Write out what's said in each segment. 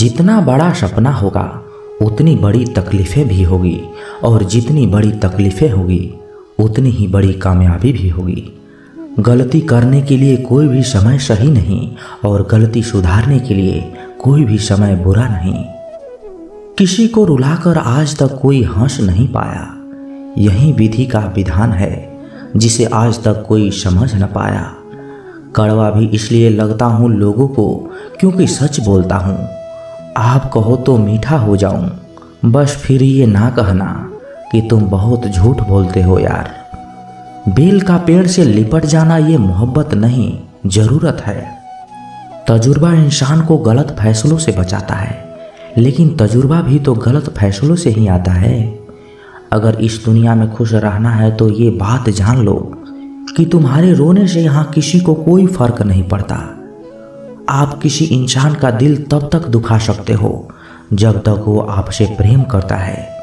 जितना बड़ा सपना होगा उतनी बड़ी तकलीफ़ें भी होगी, और जितनी बड़ी तकलीफ़ें होगी उतनी ही बड़ी कामयाबी भी होगी। गलती करने के लिए कोई भी समय सही नहीं, और गलती सुधारने के लिए कोई भी समय बुरा नहीं। किसी को रुलाकर आज तक कोई हंस नहीं पाया, यही विधि का विधान है जिसे आज तक कोई समझ न पाया। कड़वा भी इसलिए लगता हूँ लोगों को क्योंकि सच बोलता हूँ। आप कहो तो मीठा हो जाऊं, बस फिर ये ना कहना कि तुम बहुत झूठ बोलते हो यार। बेल का पेड़ से लिपट जाना ये मोहब्बत नहीं, ज़रूरत है। तजुर्बा इंसान को गलत फैसलों से बचाता है, लेकिन तजुर्बा भी तो गलत फैसलों से ही आता है। अगर इस दुनिया में खुश रहना है तो ये बात जान लो कि तुम्हारे रोने से यहाँ किसी को कोई फर्क नहीं पड़ता। आप किसी इंसान का दिल तब तक दुखा सकते हो जब तक वो आपसे प्रेम करता है।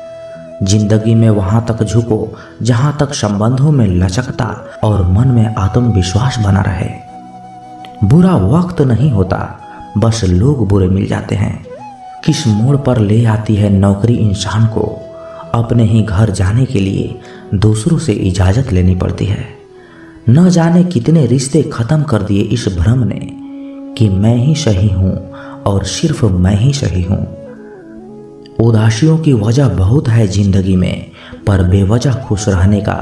जिंदगी में वहाँ तक झुको जहाँ तक संबंधों में लचकता और मन में आत्मविश्वास बना रहे। बुरा वक्त नहीं होता, बस लोग बुरे मिल जाते हैं। किस मोड़ पर ले आती है नौकरी इंसान को अपने ही घर जाने के लिए दूसरों से इजाज़त लेनी पड़ती है। न जाने कितने रिश्ते ख़त्म कर दिए इस भ्रम ने कि मैं ही सही हूँ और सिर्फ मैं ही सही हूँ। उदासियों की वजह बहुत है जिंदगी में, पर बेवजह खुश रहने का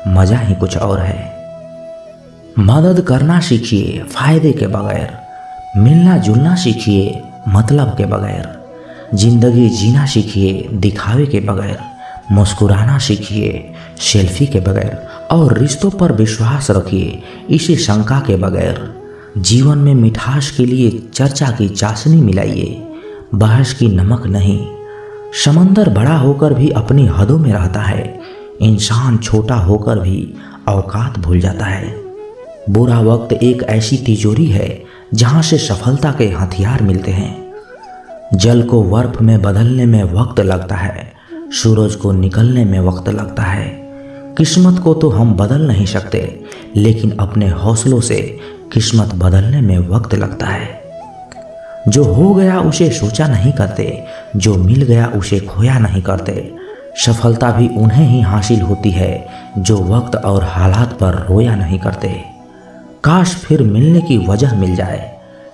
मजा ही कुछ और है। मदद करना सीखिए फायदे के बगैर, मिलना जुलना सीखिए मतलब के बगैर, जिंदगी जीना सीखिए दिखावे के बगैर, मुस्कुराना सीखिए सेल्फी के बगैर, और रिश्तों पर विश्वास रखिए इसी शंका के बगैर। जीवन में मिठास के लिए चर्चा की चाशनी मिलाइए, बहस की नमक नहीं। समंदर बड़ा होकर भी अपनी हदों में रहता है, इंसान छोटा होकर भी औकात भूल जाता है। बुरा वक्त एक ऐसी तिजोरी है जहां से सफलता के हथियार मिलते हैं। जल को बर्फ में बदलने में वक्त लगता है, सूरज को निकलने में वक्त लगता है। किस्मत को तो हम बदल नहीं सकते, लेकिन अपने हौसलों से किस्मत बदलने में वक्त लगता है। जो हो गया उसे सोचा नहीं करते, जो मिल गया उसे खोया नहीं करते। सफलता भी उन्हें ही हासिल होती है जो वक्त और हालात पर रोया नहीं करते। काश फिर मिलने की वजह मिल जाए,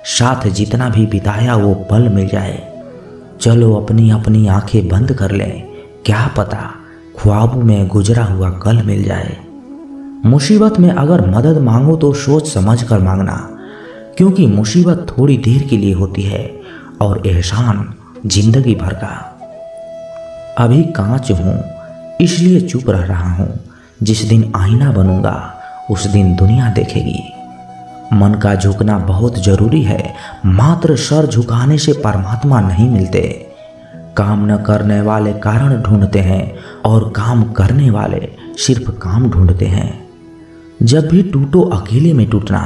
साथ जितना भी बिताया वो पल मिल जाए। चलो अपनी अपनी आंखें बंद कर लें, क्या पता ख्वाबों में गुजरा हुआ कल मिल जाए। मुसीबत में अगर मदद मांगो तो सोच समझ कर मांगना, क्योंकि मुसीबत थोड़ी देर के लिए होती है और एहसान जिंदगी भर का। अभी कांच हूँ इसलिए चुप रह रहा हूँ, जिस दिन आईना बनूंगा उस दिन दुनिया देखेगी। मन का झुकना बहुत जरूरी है, मात्र सर झुकाने से परमात्मा नहीं मिलते। काम न करने वाले कारण ढूंढते हैं और काम करने वाले सिर्फ काम ढूंढते हैं। जब भी टूटो अकेले में टूटना,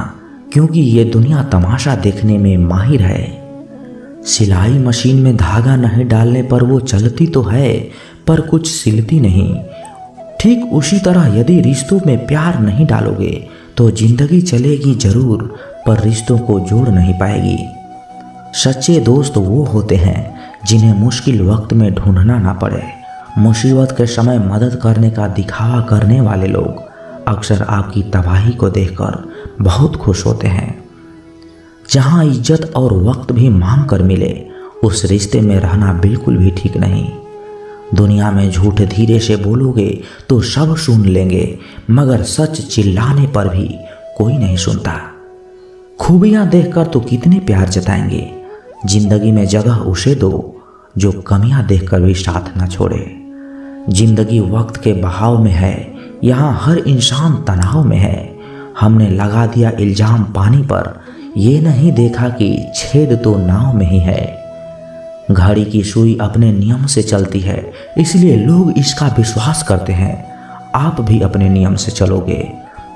क्योंकि ये दुनिया तमाशा देखने में माहिर है। सिलाई मशीन में धागा नहीं डालने पर वो चलती तो है पर कुछ सिलती नहीं। ठीक उसी तरह यदि रिश्तों में प्यार नहीं डालोगे तो जिंदगी चलेगी जरूर, पर रिश्तों को जोड़ नहीं पाएगी। सच्चे दोस्त वो होते हैं जिन्हें मुश्किल वक्त में ढूंढना ना पड़े। मुसीबत के समय मदद करने का दिखावा करने वाले लोग अक्सर आपकी तबाही को देखकर बहुत खुश होते हैं। जहां इज्जत और वक्त भी मांग कर मिले, उस रिश्ते में रहना बिल्कुल भी ठीक नहीं। दुनिया में झूठ धीरे से बोलोगे तो सब सुन लेंगे, मगर सच चिल्लाने पर भी कोई नहीं सुनता। खूबियां देखकर तो कितने प्यार जताएंगे, जिंदगी में जगह उसे दो जो कमियां देखकर भी साथ ना छोड़े। जिंदगी वक्त के बहाव में है, यहाँ हर इंसान तनाव में है। हमने लगा दिया इल्जाम पानी पर, ये नहीं देखा कि छेद तो नाव में ही है। घड़ी की सुई अपने नियम से चलती है, इसलिए लोग इसका विश्वास करते हैं। आप भी अपने नियम से चलोगे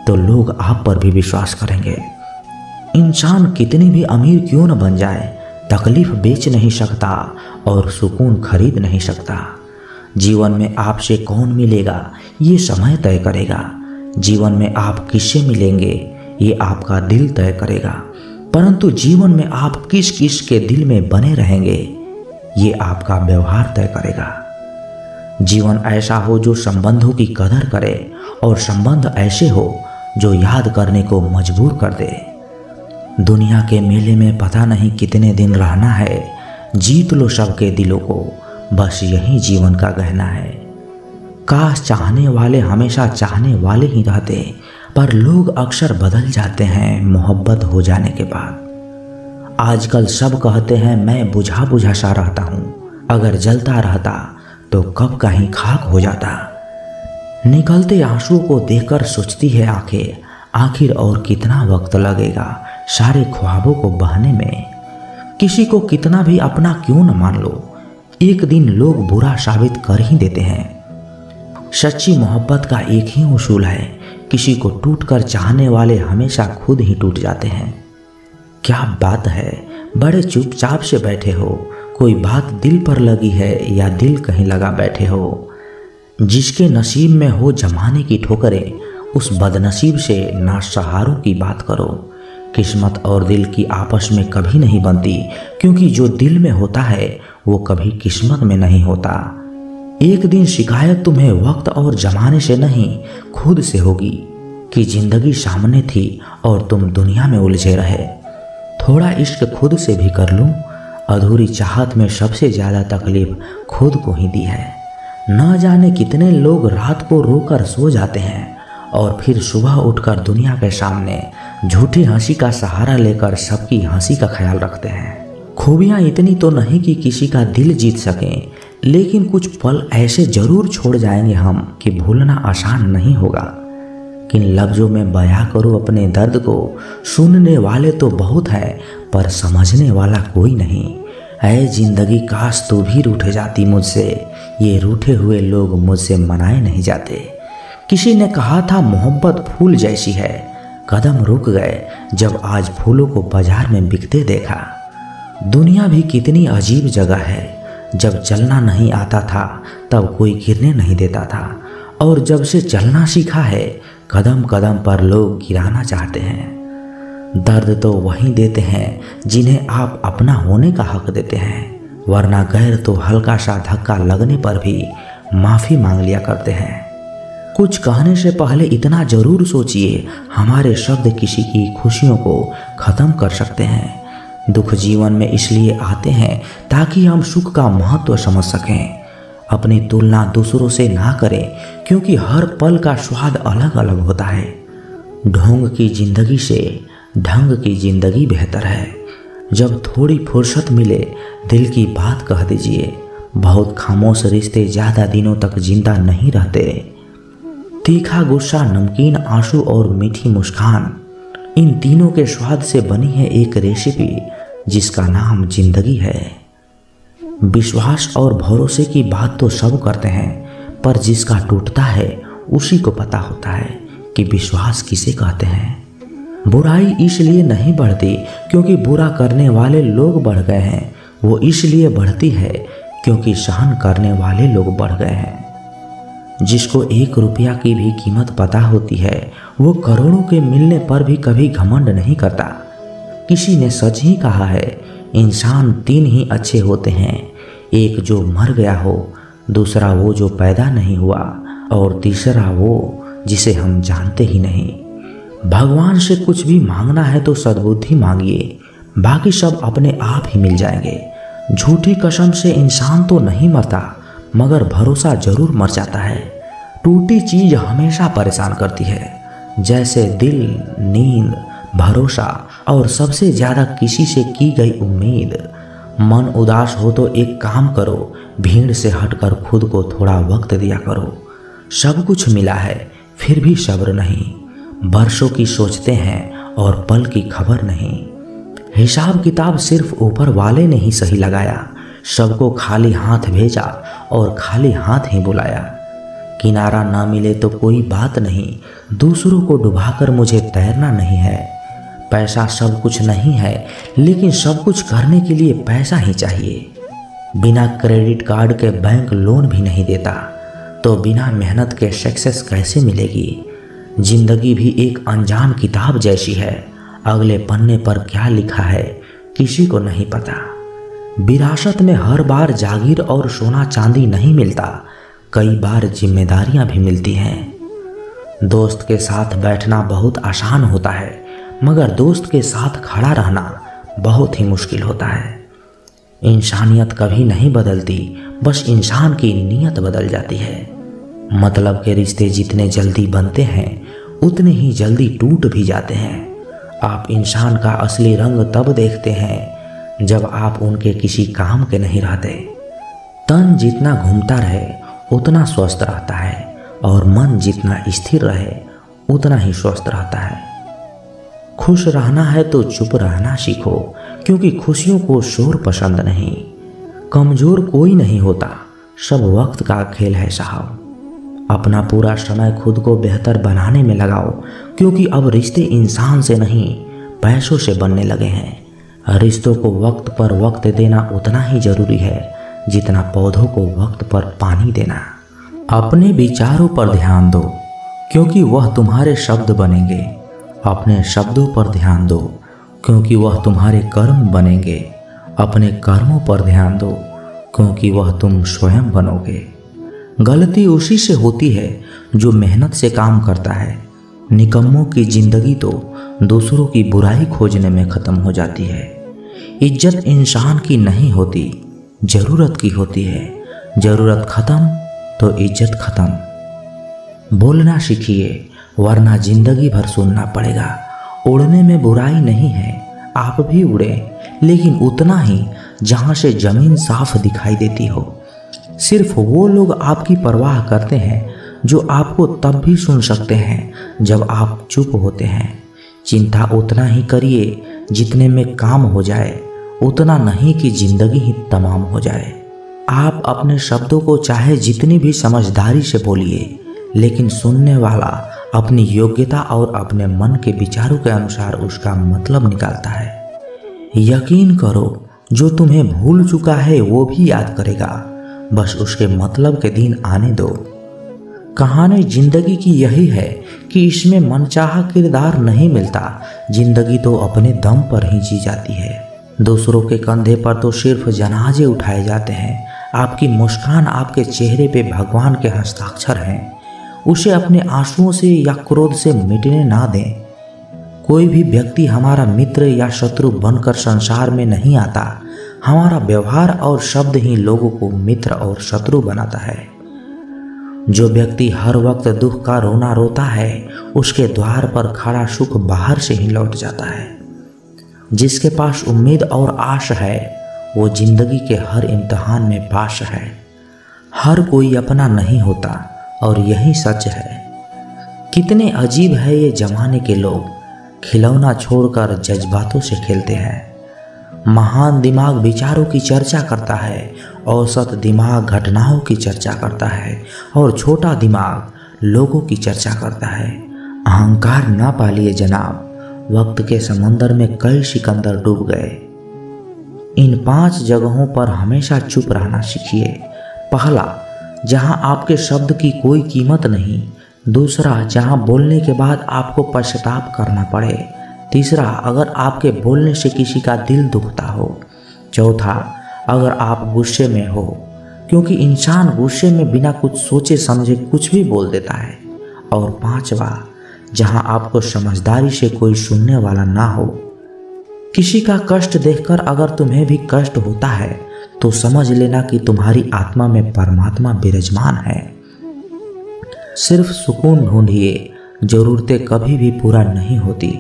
तो लोग आप पर भी विश्वास करेंगे। इंसान कितनी भी अमीर क्यों न बन जाए, तकलीफ बेच नहीं सकता और सुकून खरीद नहीं सकता। जीवन में आपसे कौन मिलेगा ये समय तय करेगा। जीवन में आप किससे मिलेंगे ये आपका दिल तय करेगा। परंतु जीवन में आप किस किस के दिल में बने रहेंगे ये आपका व्यवहार तय करेगा। जीवन ऐसा हो जो संबंधों की कदर करे और संबंध ऐसे हो जो याद करने को मजबूर कर दे। दुनिया के मेले में पता नहीं कितने दिन रहना है, जीत लो सबके दिलों को, बस यही जीवन का गहना है। काश चाहने वाले हमेशा चाहने वाले ही रहते, पर लोग अक्सर बदल जाते हैं मोहब्बत हो जाने के बाद। आजकल सब कहते हैं मैं बुझा बुझा सा रहता हूँ, अगर जलता रहता तो कब कहीं खाक हो जाता। निकलते आंसुओं को देखकर सोचती है आंखें, आखिर और कितना वक्त लगेगा सारे ख्वाबों को बहने में। किसी को कितना भी अपना क्यों न मान लो, एक दिन लोग बुरा साबित कर ही देते हैं। सच्ची मोहब्बत का एक ही उसूल है, किसी को टूटकर चाहने वाले हमेशा खुद ही टूट जाते हैं। क्या बात है, बड़े चुपचाप से बैठे हो, कोई बात दिल पर लगी है या दिल कहीं लगा बैठे हो। जिसके नसीब में हो जमाने की ठोकरें, उस बदनसीब से ना सहारों की बात करो। किस्मत और दिल की आपस में कभी नहीं बनती, क्योंकि जो दिल में होता है वो कभी किस्मत में नहीं होता। एक दिन शिकायत तुम्हें वक्त और जमाने से नहीं खुद से होगी कि जिंदगी सामने थी और तुम दुनिया में उलझे रहे। थोड़ा इश्क खुद से भी कर लूं, अधूरी चाहत में सबसे ज़्यादा तकलीफ खुद को ही दी है। न जाने कितने लोग रात को रोकर सो जाते हैं और फिर सुबह उठकर दुनिया के सामने झूठी हंसी का सहारा लेकर सबकी हंसी का ख्याल रखते हैं। खूबियाँ इतनी तो नहीं कि किसी का दिल जीत सकें, लेकिन कुछ पल ऐसे जरूर छोड़ जाएंगे हम कि भूलना आसान नहीं होगा। किन लफ्ज़ों में बयां करो अपने दर्द को, सुनने वाले तो बहुत है पर समझने वाला कोई नहीं। ऐ जिंदगी काश तू भी रूठ जाती मुझसे, ये रूठे हुए लोग मुझसे मनाए नहीं जाते। किसी ने कहा था मोहब्बत फूल जैसी है, कदम रुक गए जब आज फूलों को बाजार में बिकते देखा। दुनिया भी कितनी अजीब जगह है, जब चलना नहीं आता था तब कोई गिरने नहीं देता था, और जब से चलना सीखा है कदम कदम पर लोग गिराना चाहते हैं। दर्द तो वही देते हैं जिन्हें आप अपना होने का हक देते हैं, वरना गैर तो हल्का सा धक्का लगने पर भी माफ़ी मांग लिया करते हैं। कुछ कहने से पहले इतना जरूर सोचिए, हमारे शब्द किसी की खुशियों को ख़त्म कर सकते हैं। दुख जीवन में इसलिए आते हैं ताकि हम सुख का महत्व समझ सकें। अपनी तुलना दूसरों से ना करें, क्योंकि हर पल का स्वाद अलग अलग होता है। ढोंग की जिंदगी से ढंग की जिंदगी बेहतर है। जब थोड़ी फुर्सत मिले दिल की बात कह दीजिए। बहुत खामोश रिश्ते ज़्यादा दिनों तक जिंदा नहीं रहते। तीखा गुस्सा, नमकीन आंसू और मीठी मुस्कान, इन तीनों के स्वाद से बनी है एक रेसिपी जिसका नाम जिंदगी है। विश्वास और भरोसे की बात तो सब करते हैं, पर जिसका टूटता है उसी को पता होता है कि विश्वास किसे कहते हैं। बुराई इसलिए नहीं बढ़ती क्योंकि बुरा करने वाले लोग बढ़ गए हैं, वो इसलिए बढ़ती है क्योंकि सहन करने वाले लोग बढ़ गए हैं। जिसको 1 रुपया की भी कीमत पता होती है, वो करोड़ों के मिलने पर भी कभी घमंड नहीं करता। किसी ने सच ही कहा है, इंसान 3 ही अच्छे होते हैं, एक जो मर गया हो, दूसरा वो जो पैदा नहीं हुआ, और तीसरा वो जिसे हम जानते ही नहीं। भगवान से कुछ भी मांगना है तो सद्बुद्धि मांगिए, बाकी सब अपने आप ही मिल जाएंगे। झूठी कसम से इंसान तो नहीं मरता, मगर भरोसा जरूर मर जाता है। टूटी चीज हमेशा परेशान करती है, जैसे दिल, नींद, भरोसा और सबसे ज़्यादा किसी से की गई उम्मीद। मन उदास हो तो एक काम करो, भीड़ से हटकर खुद को थोड़ा वक्त दिया करो। सब कुछ मिला है फिर भी सब्र नहीं, बरसों की सोचते हैं और पल की खबर नहीं। हिसाब किताब सिर्फ ऊपर वाले ने ही सही लगाया, सबको खाली हाथ भेजा और खाली हाथ ही बुलाया। किनारा ना मिले तो कोई बात नहीं, दूसरों को डुबाकर मुझे तैरना नहीं है। पैसा सब कुछ नहीं है, लेकिन सब कुछ करने के लिए पैसा ही चाहिए। बिना क्रेडिट कार्ड के बैंक लोन भी नहीं देता, तो बिना मेहनत के सक्सेस कैसे मिलेगी। जिंदगी भी एक अनजान किताब जैसी है, अगले पन्ने पर क्या लिखा है किसी को नहीं पता। विरासत में हर बार जागीर और सोना चांदी नहीं मिलता, कई बार जिम्मेदारियां भी मिलती हैं। दोस्त के साथ बैठना बहुत आसान होता है, मगर दोस्त के साथ खड़ा रहना बहुत ही मुश्किल होता है। इंसानियत कभी नहीं बदलती, बस इंसान की नीयत बदल जाती है। मतलब के रिश्ते जितने जल्दी बनते हैं उतने ही जल्दी टूट भी जाते हैं। आप इंसान का असली रंग तब देखते हैं जब आप उनके किसी काम के नहीं रहते। तन जितना घूमता रहे उतना स्वस्थ रहता है और मन जितना स्थिर रहे उतना ही स्वस्थ रहता है। खुश रहना है तो चुप रहना सीखो, क्योंकि खुशियों को शोर पसंद नहीं। कमजोर कोई नहीं होता, सब वक्त का खेल है साहब। अपना पूरा समय खुद को बेहतर बनाने में लगाओ, क्योंकि अब रिश्ते इंसान से नहीं पैसों से बनने लगे हैं। रिश्तों को वक्त पर वक्त देना उतना ही जरूरी है जितना पौधों को वक्त पर पानी देना। अपने विचारों पर ध्यान दो, क्योंकि वह तुम्हारे शब्द बनेंगे। अपने शब्दों पर ध्यान दो, क्योंकि वह तुम्हारे कर्म बनेंगे। अपने कर्मों पर ध्यान दो, क्योंकि वह तुम स्वयं बनोगे। गलती उसी से होती है जो मेहनत से काम करता है। निकम्मों की जिंदगी तो दूसरों की बुराई खोजने में खत्म हो जाती है। इज्जत इंसान की नहीं होती, जरूरत की होती है। जरूरत खत्म तो इज्जत खत्म। बोलना सीखिए, वरना जिंदगी भर सुनना पड़ेगा। उड़ने में बुराई नहीं है, आप भी उड़े, लेकिन उतना ही जहां से जमीन साफ दिखाई देती हो। सिर्फ वो लोग आपकी परवाह करते हैं जो आपको तब भी सुन सकते हैं जब आप चुप होते हैं। चिंता उतना ही करिए जितने में काम हो जाए, उतना नहीं कि जिंदगी ही तमाम हो जाए। आप अपने शब्दों को चाहे जितनी भी समझदारी से बोलिए, लेकिन सुनने वाला अपनी योग्यता और अपने मन के विचारों के अनुसार उसका मतलब निकालता है। यकीन करो, जो तुम्हें भूल चुका है वो भी याद करेगा, बस उसके मतलब के दिन आने दो। कहानी जिंदगी की यही है कि इसमें मनचाहा किरदार नहीं मिलता। जिंदगी तो अपने दम पर ही जी जाती है। दूसरों के कंधे पर तो सिर्फ जनाजे उठाए जाते हैं। आपकी मुस्कान, आपके चेहरे पे भगवान के हस्ताक्षर हैं। उसे अपने आंसुओं से या क्रोध से मिटने ना दें। कोई भी व्यक्ति हमारा मित्र या शत्रु बनकर संसार में नहीं आता। हमारा व्यवहार और शब्द ही लोगों को मित्र और शत्रु बनाता है। जो व्यक्ति हर वक्त दुख का रोना रोता है, उसके द्वार पर खड़ा सुख बाहर से ही लौट जाता है। जिसके पास उम्मीद और आश है, वो जिंदगी के हर इम्तिहान में पास है। हर कोई अपना नहीं होता और यही सच है। कितने अजीब है ये जमाने के लोग, खिलौना छोड़कर जज्बातों से खेलते हैं। महान दिमाग विचारों की चर्चा करता है, औसत दिमाग घटनाओं की चर्चा करता है और छोटा दिमाग लोगों की चर्चा करता है। अहंकार ना पालिए जनाब, वक्त के समंदर में कई सिकंदर डूब गए। इन 5 जगहों पर हमेशा चुप रहना सीखिए। पहला, जहां आपके शब्द की कोई कीमत नहीं। दूसरा, जहां बोलने के बाद आपको पश्चाताप करना पड़े। तीसरा, अगर आपके बोलने से किसी का दिल दुखता हो। चौथा, अगर आप गुस्से में हो, क्योंकि इंसान गुस्से में बिना कुछ सोचे समझे कुछ भी बोल देता है। और पांचवा, जहां आपको समझदारी से कोई सुनने वाला ना हो। किसी का कष्ट देखकर अगर तुम्हें भी कष्ट होता है तो समझ लेना कि तुम्हारी आत्मा में परमात्मा विराजमान है। सिर्फ सुकून ढूंढिए, जरूरतें कभी भी पूरा नहीं होती।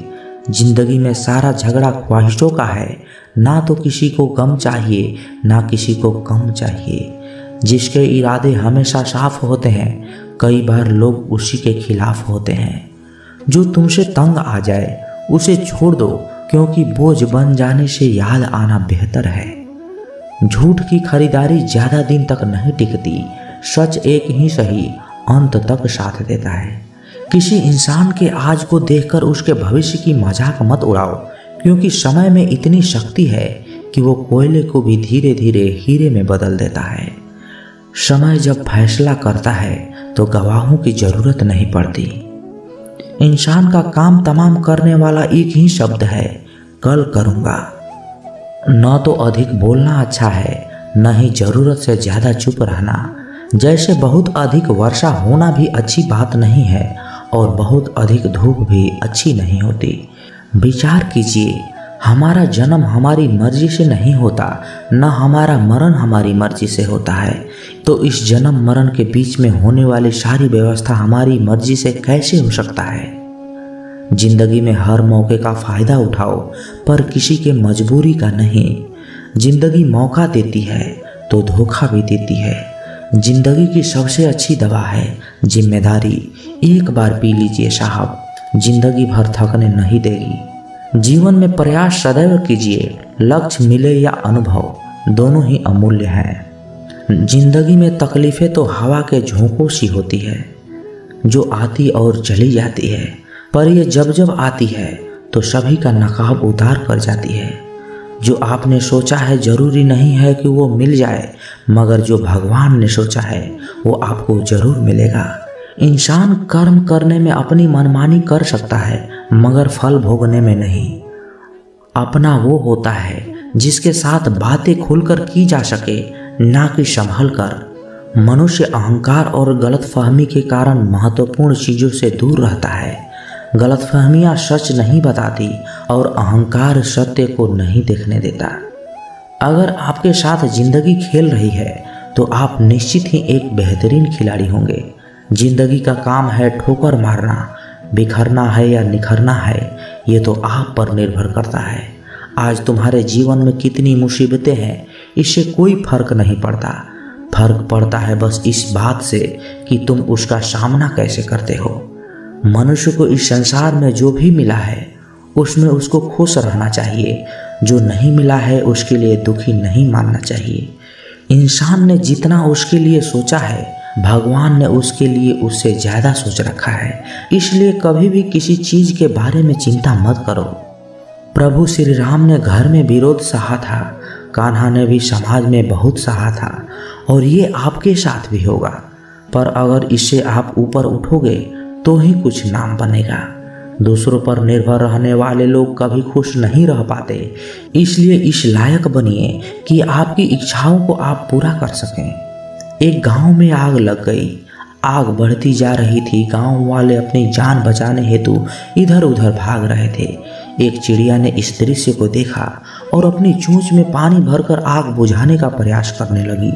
जिंदगी में सारा झगड़ा ख्वाहिशों का है। ना तो किसी को गम चाहिए, ना किसी को कम चाहिए। जिसके इरादे हमेशा साफ होते हैं, कई बार लोग उसी के खिलाफ होते हैं। जो तुमसे तंग आ जाए उसे छोड़ दो, क्योंकि बोझ बन जाने से याद आना बेहतर है। झूठ की खरीदारी ज्यादा दिन तक नहीं टिकती। सच एक ही सही अंत तक साथ देता है। किसी इंसान के आज को देखकर उसके भविष्य की मजाक मत उड़ाओ, क्योंकि समय में इतनी शक्ति है कि वो कोयले को भी धीरे धीरे हीरे में बदल देता है। समय जब फैसला करता है तो गवाहों की जरूरत नहीं पड़ती। इंसान का काम तमाम करने वाला एक ही शब्द है, कल करूँगा। न तो अधिक बोलना अच्छा है, न ही जरूरत से ज़्यादा चुप रहना। जैसे बहुत अधिक वर्षा होना भी अच्छी बात नहीं है और बहुत अधिक धूप भी अच्छी नहीं होती। विचार कीजिए, हमारा जन्म हमारी मर्जी से नहीं होता, न हमारा मरण हमारी मर्जी से होता है। तो इस जन्म मरण के बीच में होने वाली सारी व्यवस्था हमारी मर्जी से कैसे हो सकता है? जिंदगी में हर मौके का फ़ायदा उठाओ, पर किसी के मजबूरी का नहीं। जिंदगी मौका देती है तो धोखा भी देती है। जिंदगी की सबसे अच्छी दवा है जिम्मेदारी। एक बार पी लीजिए साहब, जिंदगी भर थकने नहीं देगी। जीवन में प्रयास सदैव कीजिए, लक्ष्य मिले या अनुभव दोनों ही अमूल्य हैं। जिंदगी में तकलीफ़ें तो हवा के झोंकों सी होती है, जो आती और चली जाती है, पर ये जब जब आती है तो सभी का नकाब उतार कर जाती है। जो आपने सोचा है जरूरी नहीं है कि वो मिल जाए, मगर जो भगवान ने सोचा है वो आपको जरूर मिलेगा। इंसान कर्म करने में अपनी मनमानी कर सकता है, मगर फल भोगने में नहीं। अपना वो होता है जिसके साथ बातें खुलकर की जा सके, ना कि संभल कर। मनुष्य अहंकार और गलतफहमी के कारण महत्वपूर्ण चीज़ों से दूर रहता है। गलतफहमियां सच नहीं बताती और अहंकार सत्य को नहीं देखने देता। अगर आपके साथ जिंदगी खेल रही है तो आप निश्चित ही एक बेहतरीन खिलाड़ी होंगे। जिंदगी का काम है ठोकर मारना, बिखरना है या निखरना है, ये तो आप पर निर्भर करता है। आज तुम्हारे जीवन में कितनी मुसीबतें हैं, इससे कोई फर्क नहीं पड़ता। फर्क पड़ता है बस इस बात से कि तुम उसका सामना कैसे करते हो। मनुष्य को इस संसार में जो भी मिला है उसमें उसको खुश रहना चाहिए। जो नहीं मिला है उसके लिए दुखी नहीं मानना चाहिए। इंसान ने जितना उसके लिए सोचा है, भगवान ने उसके लिए उससे ज़्यादा सोच रखा है। इसलिए कभी भी किसी चीज़ के बारे में चिंता मत करो। प्रभु श्री राम ने घर में विरोध सहा था, कान्हा ने भी समाज में बहुत सहा था, और ये आपके साथ भी होगा। पर अगर इससे आप ऊपर उठोगे तो ही कुछ नाम बनेगा। दूसरों पर निर्भर रहने वाले लोग कभी खुश नहीं रह पाते। इसलिए इस लायक बनिए कि आपकी इच्छाओं को आप पूरा कर सकें। एक गांव में आग लग गई। आग बढ़ती जा रही थी। गांव वाले अपनी जान बचाने हेतु इधर उधर भाग रहे थे। एक चिड़िया ने इस दृश्य को देखा और अपनी चोंच में पानी भरकर आग बुझाने का प्रयास करने लगी।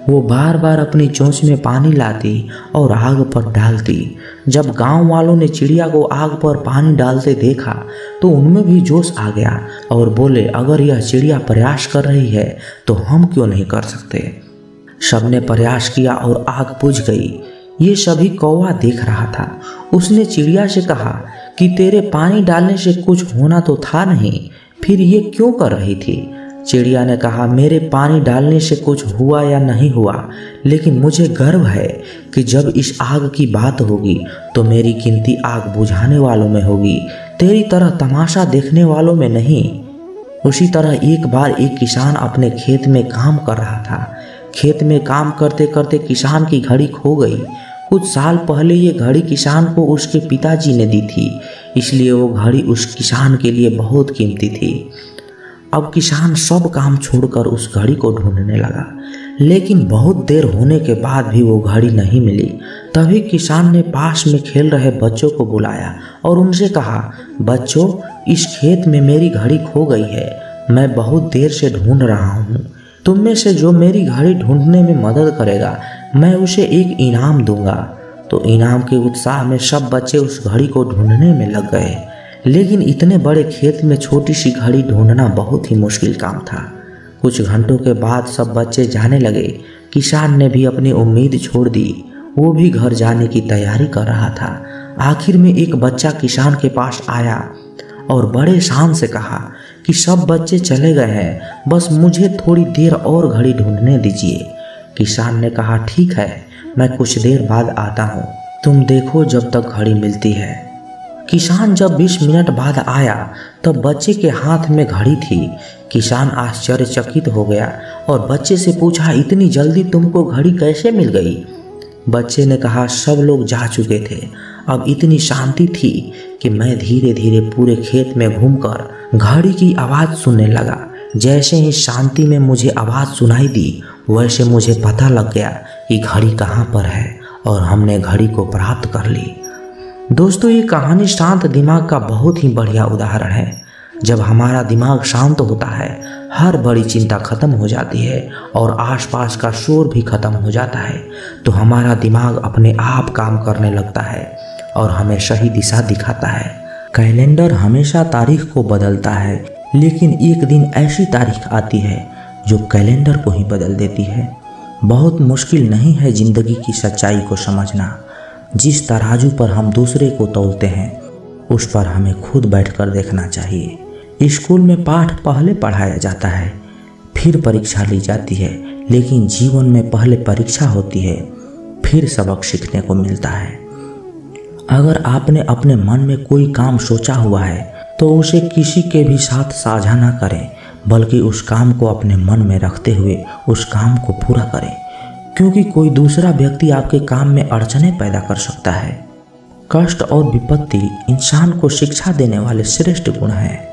वो बार बार अपनी चोंच में पानी लाती और आग पर डालती। जब गांव वालों ने चिड़िया को आग पर पानी डालते देखा तो उनमें भी जोश आ गया और बोले, अगर यह चिड़िया प्रयास कर रही है तो हम क्यों नहीं कर सकते। सबने प्रयास किया और आग बुझ गई। ये सभी कौवा देख रहा था। उसने चिड़िया से कहा कि तेरे पानी डालने से कुछ होना तो था नहीं, फिर ये क्यों कर रही थी। चिड़िया ने कहा, मेरे पानी डालने से कुछ हुआ या नहीं हुआ, लेकिन मुझे गर्व है कि जब इस आग की बात होगी तो मेरी गिनती आग बुझाने वालों में होगी, तेरी तरह तमाशा देखने वालों में नहीं। उसी तरह एक बार एक किसान अपने खेत में काम कर रहा था। खेत में काम करते करते किसान की घड़ी खो गई। कुछ साल पहले ये घड़ी किसान को उसके पिताजी ने दी थी, इसलिए वो घड़ी उस किसान के लिए बहुत कीमती थी। अब किसान सब काम छोड़कर उस घड़ी को ढूंढने लगा, लेकिन बहुत देर होने के बाद भी वो घड़ी नहीं मिली। तभी किसान ने पास में खेल रहे बच्चों को बुलाया और उनसे कहा, बच्चों, इस खेत में मेरी घड़ी खो गई है, मैं बहुत देर से ढूंढ रहा हूँ। तुम में से जो मेरी घड़ी ढूंढने में मदद करेगा, मैं उसे एक इनाम दूंगा। तो इनाम के उत्साह में सब बच्चे उस घड़ी को ढूंढने में लग गए। लेकिन इतने बड़े खेत में छोटी सी घड़ी ढूंढना बहुत ही मुश्किल काम था। कुछ घंटों के बाद सब बच्चे जाने लगे। किसान ने भी अपनी उम्मीद छोड़ दी, वो भी घर जाने की तैयारी कर रहा था। आखिर में एक बच्चा किसान के पास आया और बड़े शान से कहा कि सब बच्चे चले गए हैं, बस मुझे थोड़ी देर और घड़ी ढूंढने दीजिए। किसान ने कहा, ठीक है, मैं कुछ देर बाद आता हूँ, तुम देखो जब तक घड़ी मिलती है। किसान जब 20 मिनट बाद आया तब बच्चे के हाथ में घड़ी थी। किसान आश्चर्यचकित हो गया और बच्चे से पूछा, इतनी जल्दी तुमको घड़ी कैसे मिल गई। बच्चे ने कहा, सब लोग जा चुके थे, अब इतनी शांति थी कि मैं धीरे धीरे पूरे खेत में घूमकर घड़ी की आवाज़ सुनने लगा। जैसे ही शांति में मुझे आवाज़ सुनाई दी, वैसे मुझे पता लग गया कि घड़ी कहाँ पर है और हमने घड़ी को प्राप्त कर ली। दोस्तों, ये कहानी शांत दिमाग का बहुत ही बढ़िया उदाहरण है। जब हमारा दिमाग शांत होता है, हर बड़ी चिंता खत्म हो जाती है और आसपास का शोर भी खत्म हो जाता है, तो हमारा दिमाग अपने आप काम करने लगता है और हमें सही दिशा दिखाता है। कैलेंडर हमेशा तारीख को बदलता है, लेकिन एक दिन ऐसी तारीख आती है जो कैलेंडर को ही बदल देती है। बहुत मुश्किल नहीं है जिंदगी की सच्चाई को समझना। जिस तराजू पर हम दूसरे को तौलते हैं, उस पर हमें खुद बैठकर देखना चाहिए। स्कूल में पाठ पहले पढ़ाया जाता है, फिर परीक्षा ली जाती है, लेकिन जीवन में पहले परीक्षा होती है, फिर सबक सीखने को मिलता है। अगर आपने अपने मन में कोई काम सोचा हुआ है तो उसे किसी के भी साथ साझा ना करें, बल्कि उस काम को अपने मन में रखते हुए उस काम को पूरा करें, क्योंकि कोई दूसरा व्यक्ति आपके काम में अड़चनें पैदा कर सकता है। कष्ट और विपत्ति इंसान को शिक्षा देने वाले श्रेष्ठ गुण हैं।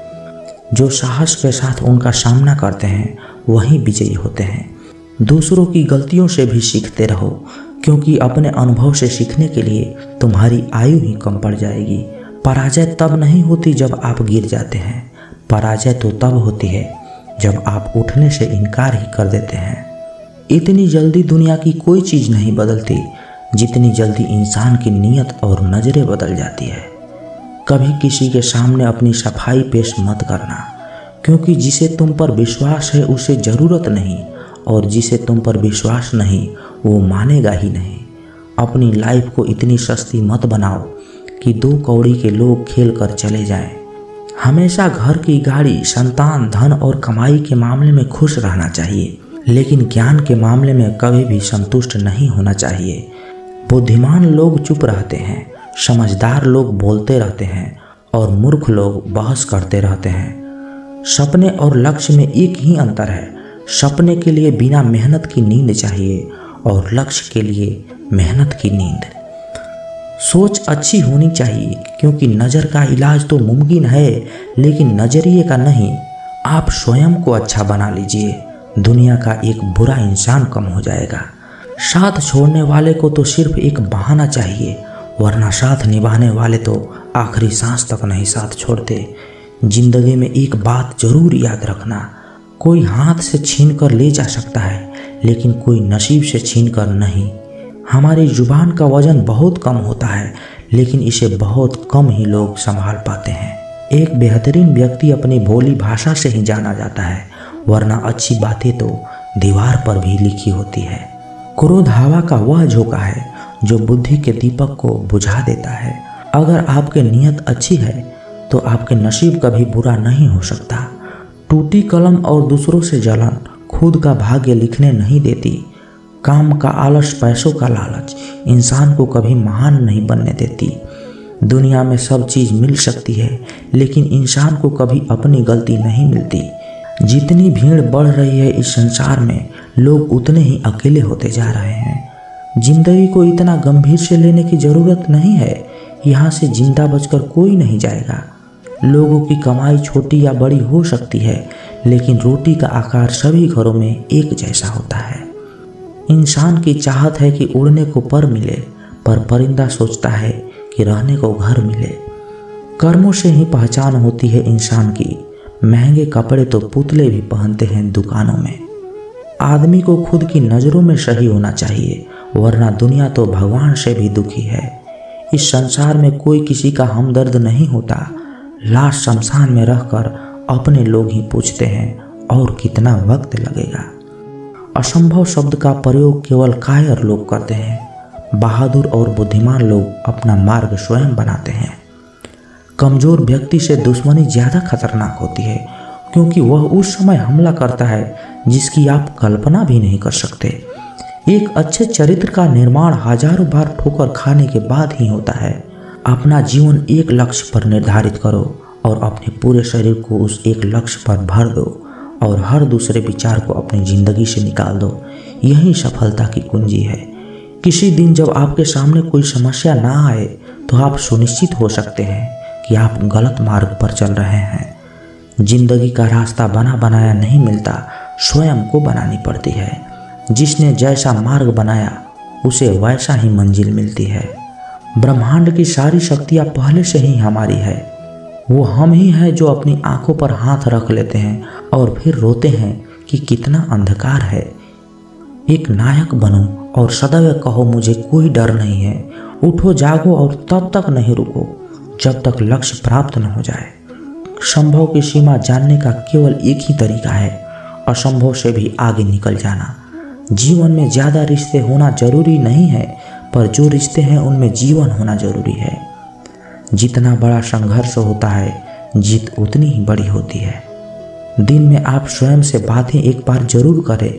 जो साहस के साथ उनका सामना करते हैं वही विजयी होते हैं। दूसरों की गलतियों से भी सीखते रहो, क्योंकि अपने अनुभव से सीखने के लिए तुम्हारी आयु ही कम पड़ जाएगी। पराजय तब नहीं होती जब आप गिर जाते हैं, पराजय तो तब होती है जब आप उठने से इनकार ही कर देते हैं। इतनी जल्दी दुनिया की कोई चीज़ नहीं बदलती जितनी जल्दी इंसान की नीयत और नज़रें बदल जाती है। कभी किसी के सामने अपनी सफाई पेश मत करना, क्योंकि जिसे तुम पर विश्वास है उसे ज़रूरत नहीं, और जिसे तुम पर विश्वास नहीं वो मानेगा ही नहीं। अपनी लाइफ को इतनी सस्ती मत बनाओ कि 2 कौड़ी के लोग खेल कर चले जाएं। हमेशा घर की गाड़ी, संतान, धन और कमाई के मामले में खुश रहना चाहिए, लेकिन ज्ञान के मामले में कभी भी संतुष्ट नहीं होना चाहिए। बुद्धिमान लोग चुप रहते हैं, समझदार लोग बोलते रहते हैं और मूर्ख लोग बहस करते रहते हैं। सपने और लक्ष्य में एक ही अंतर है। सपने के लिए बिना मेहनत की नींद चाहिए और लक्ष्य के लिए मेहनत की नींद। सोच अच्छी होनी चाहिए, क्योंकि नज़र का इलाज तो मुमकिन है, लेकिन नज़रिए का नहीं। आप स्वयं को अच्छा बना लीजिए, दुनिया का एक बुरा इंसान कम हो जाएगा। साथ छोड़ने वाले को तो सिर्फ एक बहाना चाहिए, वरना साथ निभाने वाले तो आखिरी सांस तक नहीं साथ छोड़ते। जिंदगी में एक बात जरूर याद रखना, कोई हाथ से छीन कर ले जा सकता है, लेकिन कोई नसीब से छीन कर नहीं। हमारी जुबान का वजन बहुत कम होता है, लेकिन इसे बहुत कम ही लोग संभाल पाते हैं। एक बेहतरीन व्यक्ति अपनी भोली भाषा से ही जाना जाता है, वरना अच्छी बातें तो दीवार पर भी लिखी होती है। क्रोध हवा का वह झोंका है जो बुद्धि के दीपक को बुझा देता है। अगर आपकी नीयत अच्छी है तो आपके नसीब कभी बुरा नहीं हो सकता। टूटी कलम और दूसरों से जलन खुद का भाग्य लिखने नहीं देती। काम का आलस, पैसों का लालच इंसान को कभी महान नहीं बनने देती। दुनिया में सब चीज़ मिल सकती है, लेकिन इंसान को कभी अपनी गलती नहीं मिलती। जितनी भीड़ बढ़ रही है इस संसार में, लोग उतने ही अकेले होते जा रहे हैं। जिंदगी को इतना गंभीर से लेने की ज़रूरत नहीं है। यहाँ से जिंदा बचकर कोई नहीं जाएगा। लोगों की कमाई छोटी या बड़ी हो सकती है, लेकिन रोटी का आकार सभी घरों में एक जैसा होता है। इंसान की चाहत है कि उड़ने को पर मिले, पर परिंदा सोचता है कि रहने को घर मिले। कर्मों से ही पहचान होती है इंसान की। महंगे कपड़े तो पुतले भी पहनते हैं दुकानों में। आदमी को खुद की नज़रों में सही होना चाहिए, वरना दुनिया तो भगवान से भी दुखी है। इस संसार में कोई किसी का हमदर्द नहीं होता। लाश शमशान में रखकर अपने लोग ही पूछते हैं और कितना वक्त लगेगा। असंभव शब्द का प्रयोग केवल कायर लोग करते हैं। बहादुर और बुद्धिमान लोग अपना मार्ग स्वयं बनाते हैं। कमज़ोर व्यक्ति से दुश्मनी ज़्यादा खतरनाक होती है, क्योंकि वह उस समय हमला करता है जिसकी आप कल्पना भी नहीं कर सकते। एक अच्छे चरित्र का निर्माण हजारों बार ठोकर खाने के बाद ही होता है। अपना जीवन एक लक्ष्य पर निर्धारित करो और अपने पूरे शरीर को उस एक लक्ष्य पर भर दो, और हर दूसरे विचार को अपनी ज़िंदगी से निकाल दो। यही सफलता की कुंजी है। किसी दिन जब आपके सामने कोई समस्या ना आए तो आप सुनिश्चित हो सकते हैं कि आप गलत मार्ग पर चल रहे हैं। जिंदगी का रास्ता बना बनाया नहीं मिलता, स्वयं को बनानी पड़ती है। जिसने जैसा मार्ग बनाया उसे वैसा ही मंजिल मिलती है। ब्रह्मांड की सारी शक्तियाँ पहले से ही हमारी है। वो हम ही हैं जो अपनी आंखों पर हाथ रख लेते हैं और फिर रोते हैं कि कितना अंधकार है। एक नायक बनो और सदैव कहो मुझे कोई डर नहीं है। उठो जागो और तब तक नहीं रुको जब तक लक्ष्य प्राप्त न हो जाए। संभव की सीमा जानने का केवल एक ही तरीका है, असंभव से भी आगे निकल जाना। जीवन में ज़्यादा रिश्ते होना जरूरी नहीं है, पर जो रिश्ते हैं उनमें जीवन होना जरूरी है। जितना बड़ा संघर्ष होता है, जीत उतनी ही बड़ी होती है। दिन में आप स्वयं से बातें एक बार जरूर करें,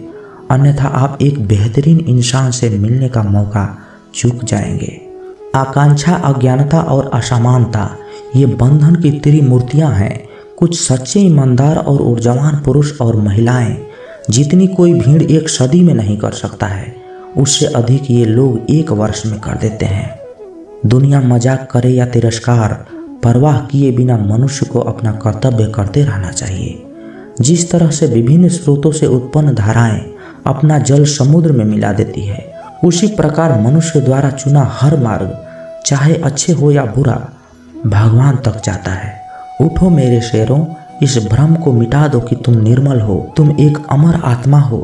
अन्यथा आप एक बेहतरीन इंसान से मिलने का मौका चूक जाएंगे। आकांक्षा, अज्ञानता और असमानता ये बंधन की त्रिमूर्तियां हैं। कुछ सच्चे ईमानदार और ऊर्जावान पुरुष और महिलाएं जितनी कोई भीड़ एक सदी में नहीं कर सकता है, उससे अधिक ये लोग एक वर्ष में कर देते हैं। दुनिया मजाक करे या तिरस्कार, परवाह किए बिना मनुष्य को अपना कर्तव्य करते रहना चाहिए। जिस तरह से विभिन्न स्रोतों से उत्पन्न धाराएं अपना जल समुद्र में मिला देती है, उसी प्रकार मनुष्य द्वारा चुना हर मार्ग, चाहे अच्छे हो या बुरा, भगवान तक जाता है। उठो मेरे शेरों, इस भ्रम को मिटा दो कि तुम निर्मल हो, तुम एक अमर आत्मा हो,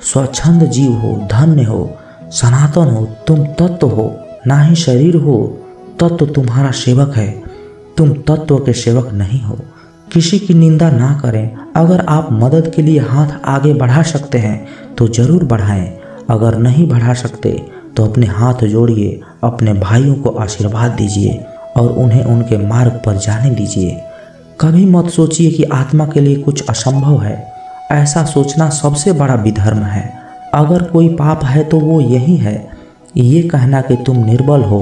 स्वच्छंद जीव हो, धन्य हो, सनातन हो, तुम तत्व हो, ना ही शरीर हो। तत्व तुम्हारा सेवक है, तुम तत्व के सेवक नहीं हो। किसी की निंदा ना करें। अगर आप मदद के लिए हाथ आगे बढ़ा सकते हैं तो जरूर बढ़ाएं। अगर नहीं बढ़ा सकते तो अपने हाथ जोड़िए, अपने भाइयों को आशीर्वाद दीजिए और उन्हें उनके मार्ग पर जाने दीजिए। कभी मत सोचिए कि आत्मा के लिए कुछ असंभव है। ऐसा सोचना सबसे बड़ा विधर्म है। अगर कोई पाप है तो वो यही है, ये कहना कि तुम निर्बल हो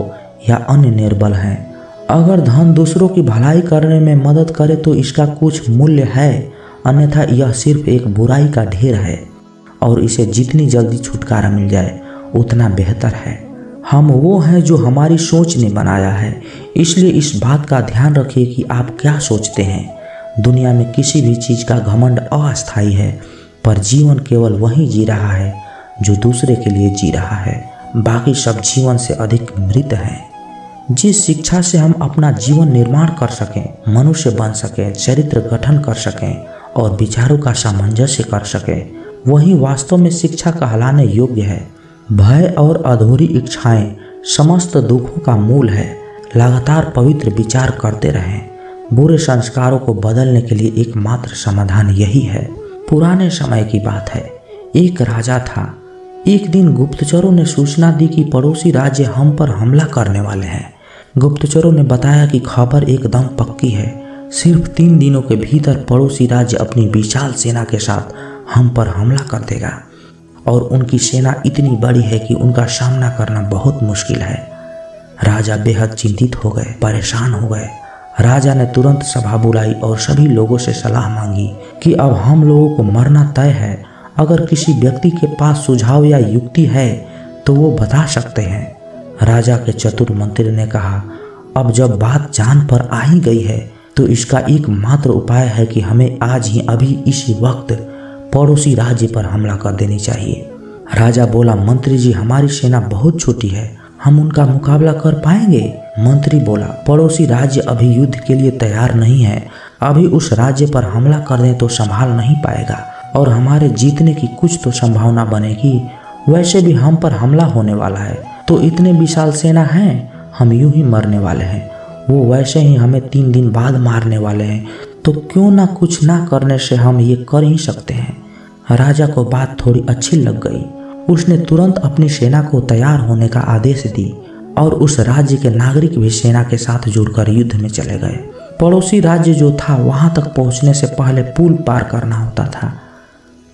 या अन्य निर्बल हैं। अगर धन दूसरों की भलाई करने में मदद करे तो इसका कुछ मूल्य है, अन्यथा यह सिर्फ एक बुराई का ढेर है और इसे जितनी जल्दी छुटकारा मिल जाए उतना बेहतर है। हम वो हैं जो हमारी सोच ने बनाया है, इसलिए इस बात का ध्यान रखिए कि आप क्या सोचते हैं। दुनिया में किसी भी चीज़ का घमंड अस्थायी है, पर जीवन केवल वही जी रहा है जो दूसरे के लिए जी रहा है। बाकी सब जीवन से अधिक मृत हैं। जिस शिक्षा से हम अपना जीवन निर्माण कर सकें, मनुष्य बन सकें, चरित्र गठन कर सकें और विचारों का सामंजस्य कर सकें, वही वास्तव में शिक्षा कहलाने योग्य है। भय और अधूरी इच्छाएं समस्त दुखों का मूल है। लगातार पवित्र विचार करते रहें। बुरे संस्कारों को बदलने के लिए एकमात्र समाधान यही है। पुराने समय की बात है, एक राजा था। एक दिन गुप्तचरों ने सूचना दी कि पड़ोसी राज्य हम पर हमला करने वाले हैं। गुप्तचरों ने बताया कि खबर एकदम पक्की है। सिर्फ 3 दिनों के भीतर पड़ोसी राज्य अपनी विशाल सेना के साथ हम पर हमला कर देगा और उनकी सेना इतनी बड़ी है कि उनका सामना करना बहुत मुश्किल है। राजा बेहद चिंतित हो गए, परेशान हो गए। राजा ने तुरंत सभा बुलाई और सभी लोगों से सलाह मांगी कि अब हम लोगों को मरना तय है। अगर किसी व्यक्ति के पास सुझाव या युक्ति है तो वो बता सकते हैं। राजा के चतुर मंत्री ने कहा, अब जब बात जान पर आ ही गई है तो इसका एकमात्र उपाय है कि हमें आज ही अभी इसी वक्त पड़ोसी राज्य पर हमला कर देनी चाहिए। राजा बोला, मंत्री जी, हमारी सेना बहुत छोटी है, हम उनका मुकाबला कर पाएंगे? मंत्री बोला, पड़ोसी राज्य अभी युद्ध के लिए तैयार नहीं है। अभी उस राज्य पर हमला कर दें तो संभाल नहीं पाएगा और हमारे जीतने की कुछ तो संभावना बनेगी। वैसे भी हम पर हमला होने वाला है तो इतने विशाल सेना है, हम यूं ही मरने वाले हैं। वो वैसे ही हमें 3 दिन बाद मारने वाले हैं, तो क्यों ना कुछ ना करने से हम ये कर ही सकते हैं। राजा को बात थोड़ी अच्छी लग गई। उसने तुरंत अपनी सेना को तैयार होने का आदेश दी और उस राज्य के नागरिक भी सेना के साथ जुड़कर युद्ध में चले गए। पड़ोसी राज्य जो था वहां तक पहुंचने से पहले पुल पार करना होता था।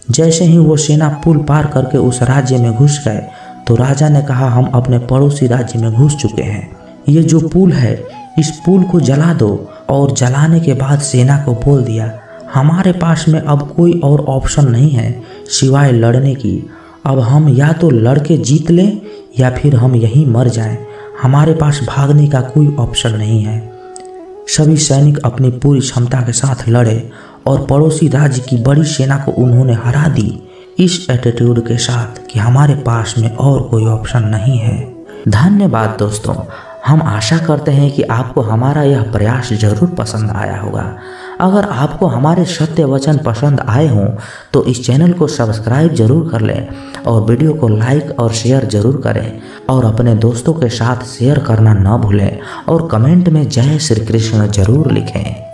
जैसे ही वो सेना पुल पार करके उस राज्य में घुस गए तो राजा ने कहा, हम अपने पड़ोसी राज्य में घुस चुके हैं। ये जो पुल है, इस पुल को जला दो। और जलाने के बाद सेना को बोल दिया, हमारे पास में अब कोई और ऑप्शन नहीं है सिवाय लड़ने की। अब हम या तो लड़के जीत लें या फिर हम यहीं मर जाएं। हमारे पास भागने का कोई ऑप्शन नहीं है। सभी सैनिक अपनी पूरी क्षमता के साथ लड़े और पड़ोसी राज्य की बड़ी सेना को उन्होंने हरा दी, इस एटीट्यूड के साथ कि हमारे पास में और कोई ऑप्शन नहीं है। धन्यवाद दोस्तों। हम आशा करते हैं कि आपको हमारा यह प्रयास जरूर पसंद आया होगा। अगर आपको हमारे सत्य वचन पसंद आए हों तो इस चैनल को सब्सक्राइब जरूर कर लें और वीडियो को लाइक और शेयर जरूर करें और अपने दोस्तों के साथ शेयर करना न भूलें और कमेंट में जय श्री कृष्ण जरूर लिखें।